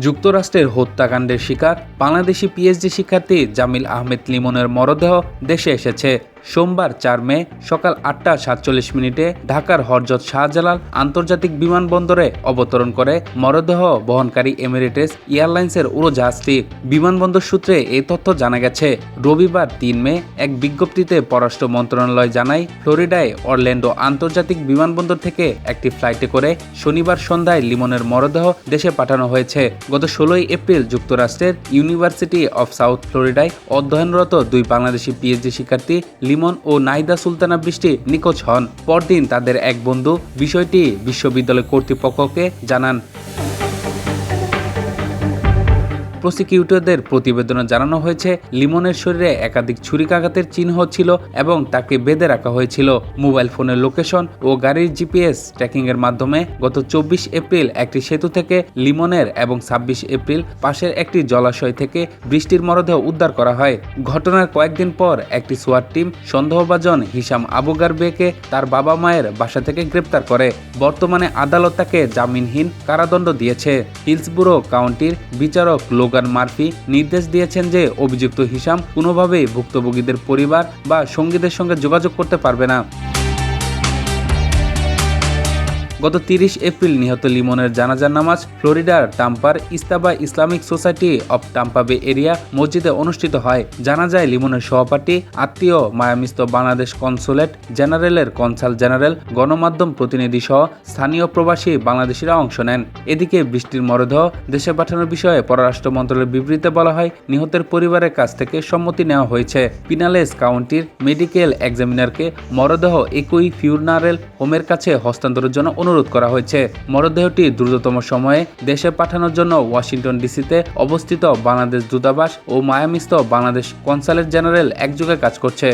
যুক্তরাষ্ট্রের হত্যাকাণ্ডের শিকার বাংলাদেশি পিএইচডি শিক্ষার্থী জামিল আহমেদ লিমনের মরদেহ দেশে এসেছে। সোমবার ৪ মে সকাল ৮টা ৪৭ ঢাকার হযরত শাহজালাল আন্তর্জাতিক বিমানবন্দরে অবতরণ করে মরদেহ বহনকারী এমিরেটস এয়ারলাইন্সের উড়োজাহাজটি। বিমানবন্দর সূত্রে এই তথ্য জানা গেছে। রবিবার ৩ মে এক বিজ্ঞপ্তিতে পররাষ্ট্র মন্ত্রণালয় জানায়, ফ্লোরিডায় অরল্যান্ডো আন্তর্জাতিক বিমানবন্দর থেকে একটি ফ্লাইটে করে শনিবার সন্ধ্যায় লিমনের মরদেহ দেশে পাঠানো হয়েছে। গত ১৬ এপ্রিল যুক্তরাষ্ট্রের ইউনিভার্সিটি অব সাউথ ফ্লোরিডায় অধ্যয়নরত দুই বাংলাদেশি পিএইচডি শিক্ষার্থী লিমন ও নাহিদা সুলতানা বৃষ্টি নিখোঁজ হন। পরদিন তাদের এক বন্ধু বিষয়টি বিশ্ববিদ্যালয় কর্তৃপক্ষকে জানান। প্রসিকিউটরদের প্রতিবেদনে জানানো হয়েছে, লিমনের শরীরে একাধিক ছুরিকাঘাতের চিহ্ন ছিল এবং তাকে বেঁধে রাখা হয়েছিল। মোবাইল ফোনের লোকেশন ও গাড়ির জিপিএস ট্র্যাকিংয়ের মাধ্যমে গত ২৪ এপ্রিল একটি সেতু থেকে লিমনের এবং ২৬ এপ্রিল পাশের একটি জলাশয় থেকে বৃষ্টির মরদেহ উদ্ধার করা হয়। ঘটনার কয়েকদিন পর একটি সোয়াট টিম সন্দেহভাজন হিশাম আবু গারবেকে তার বাবা মায়ের বাসা থেকে গ্রেপ্তার করে। বর্তমানে আদালত তাকে জামিনহীন কারাদণ্ড দিয়েছে। হিলসবুরো কাউন্টির বিচারক লোগান মার্ফি নির্দেশ দিয়েছেন যে অভিযুক্ত হিশাম কোনোভাবেই ভুক্তভোগীদের পরিবার বা সঙ্গীদের সঙ্গে যোগাযোগ করতে পারবে না। গত ৩০ এপ্রিল নিহত লিমনের জানাজার নামাজ ফ্লোরিডার টাম্পার ইস্তাবা ইসলামিক সোসাইটি অব টাম্পা বে এরিয়া মসজিদে অনুষ্ঠিত হয়। জানা যায়, লিমনের সহপাঠী, আত্মীয়, মায়ামিস্থ বাংলাদেশ কনসুলেট জেনারেলের কনসাল জেনারেল, গণমাধ্যম প্রতিনিধি সহ স্থানীয় প্রবাসী বাংলাদেশিরা অংশ নেন। এদিকে বৃষ্টির মরদেহ দেশে পাঠানোর বিষয়ে পররাষ্ট্র মন্ত্রণালয়ের বিবৃতিতে বলা হয়, নিহতের পরিবারের কাছ থেকে সম্মতি নেওয়া হয়েছে। পিনালেস কাউন্টির মেডিকেল এক্সামিনারকে মরদেহ একই ফিউনারেল হোমের কাছে হস্তান্তরের জন্য অনুরোধ করা হয়েছে। মরদেহটি দ্রুততম সময়ে দেশে পাঠানোর জন্য ওয়াশিংটন ডিসিতে অবস্থিত বাংলাদেশ দূতাবাস ও মায়ামিস্থ বাংলাদেশ কনসালেট জেনারেল একযোগে কাজ করছে।